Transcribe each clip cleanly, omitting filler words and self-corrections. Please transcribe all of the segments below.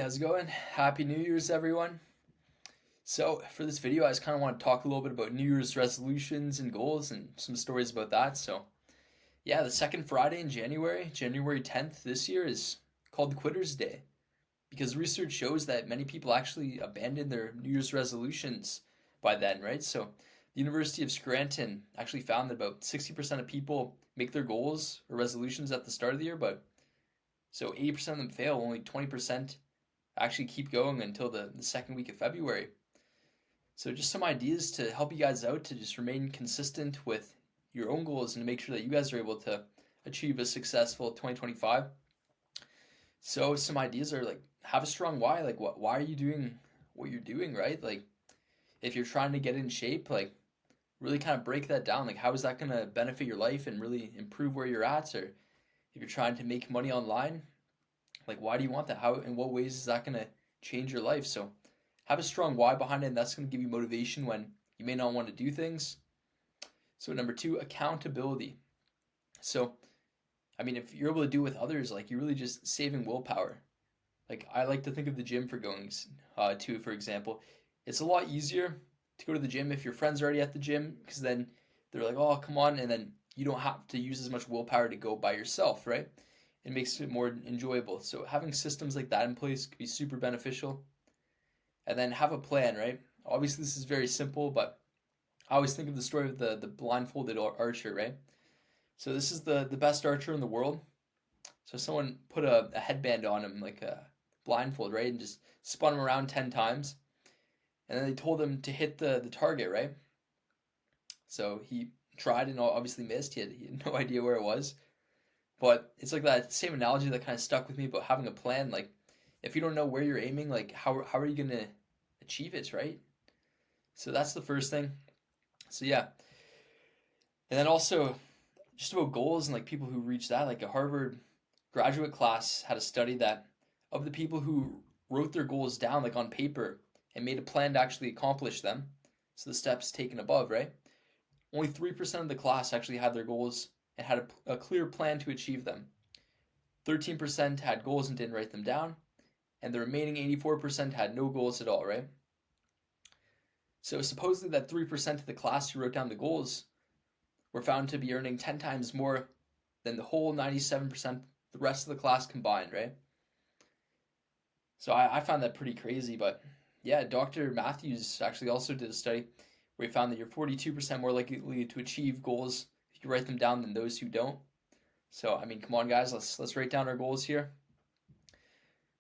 how's it going? Happy New Year's, everyone. So, for this video, I just kind of want to talk a little bit about New Year's resolutions and goals and some stories about that. So, yeah, the second Friday in January, January 10th this year, is called Quitter's Day because research shows that many people actually abandon their New Year's resolutions by then, right? So, the University of Scranton actually found that about 60% of people make their goals or resolutions at the start of the year, but so 80% of them fail, only 20% actually keep going until the second week of February. So just some ideas to help you guys out to just remain consistent with your own goals and to make sure that you guys are able to achieve a successful 2025. So some ideas are like have a strong why. Like why are you doing what you're doing, right? Like if you're trying to get in shape, like really kind of break that down. Like how is that going to benefit your life and really improve where you're at? Or if you're trying to make money online, like why do you want that? How in what ways is that going to change your life? So have a strong why behind it, and that's going to give you motivation when you may not want to do things. So number two, accountability. So I mean, if you're able to do it with others, like you're really just saving willpower. Like I like to think of the gym for going to, for example, it's a lot easier to go to the gym if your friends are already at the gym because then they're like, oh, come on, and then you don't have to use as much willpower to go by yourself, right? It makes it more enjoyable. So having systems like that in place could be super beneficial. And then have a plan, right? Obviously, this is very simple, but I always think of the story of the blindfolded archer, right? So this is the best archer in the world. So someone put a headband on him, like a blindfold, right, and just spun him around 10 times, and then they told him to hit the target, right? So he tried and obviously missed. He had no idea where it was. But it's like that same analogy that kind of stuck with me about having a plan. Like, if you don't know where you're aiming, like how are you gonna achieve it, right? So that's the first thing. So yeah, and then also just about goals and like people who reach that. Like a Harvard graduate class had a study that of the people who wrote their goals down like on paper and made a plan to actually accomplish them. So the steps taken above, right? Only 3% of the class actually had their goals and had a clear plan to achieve them. 13% had goals and didn't write them down, and the remaining 84% had no goals at all, right? So supposedly that 3% of the class who wrote down the goals were found to be earning 10 times more than the whole 97% the rest of the class combined, right? So I found that pretty crazy, but yeah, Dr. Matthews actually also did a study where he found that you're 42% more likely to achieve goals if you write them down than those who don't. So I mean, come on guys, let's write down our goals here.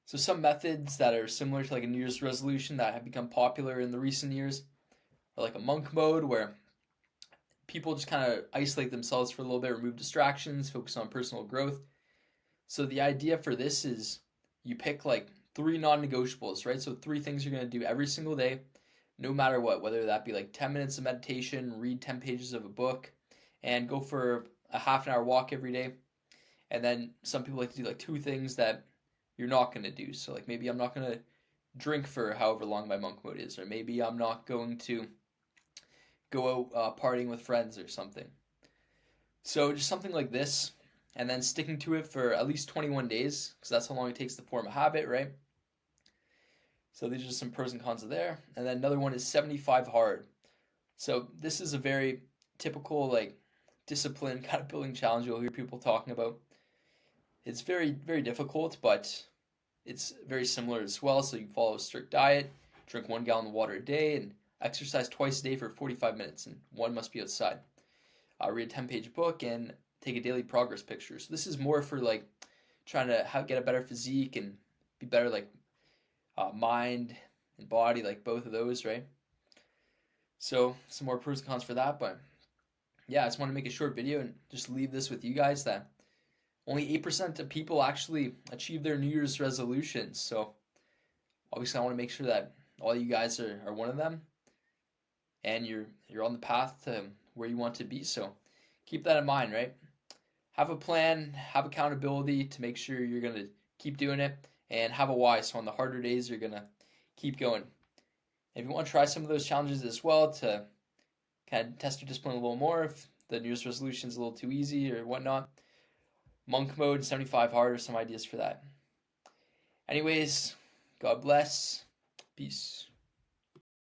So some methods that are similar to like a New Year's resolution that have become popular in the recent years are like a monk mode where people just kind of isolate themselves for a little bit, remove distractions, focus on personal growth. So the idea for this is you pick like three non-negotiables, right? So three things you're going to do every single day, no matter what, whether that be like 10 minutes of meditation, read 10 pages of a book, and go for a half an hour walk every day. And then some people like to do like two things that you're not going to do. So like maybe I'm not going to drink for however long my monk mode is, or maybe I'm not going to go out partying with friends or something. So just something like this, and then sticking to it for at least 21 days, because that's how long it takes to form a habit, right? So these are just some pros and cons of there. And then another one is 75 hard. So this is a very typical like discipline kind of building challenge you'll hear people talking about. It's very, very difficult, but it's very similar as well. So you follow a strict diet, drink 1 gallon of water a day, and exercise twice a day for 45 minutes, and one must be outside. Read a 10-page book and take a daily progress picture. So this is more for like trying to get a better physique and be better like mind and body, like both of those, right? So some more pros and cons for that, but yeah, I just want to make a short video and just leave this with you guys that only 8% of people actually achieve their New Year's resolutions. So obviously I want to make sure that all you guys are one of them and you're on the path to where you want to be. So keep that in mind, right? Have a plan, have accountability to make sure you're going to keep doing it, and have a why. So on the harder days, you're going to keep going. If you want to try some of those challenges as well to kind of test your discipline a little more, if the New Year's resolution is a little too easy or whatnot, monk mode, 75 hard, or some ideas for that. Anyways, God bless. Peace.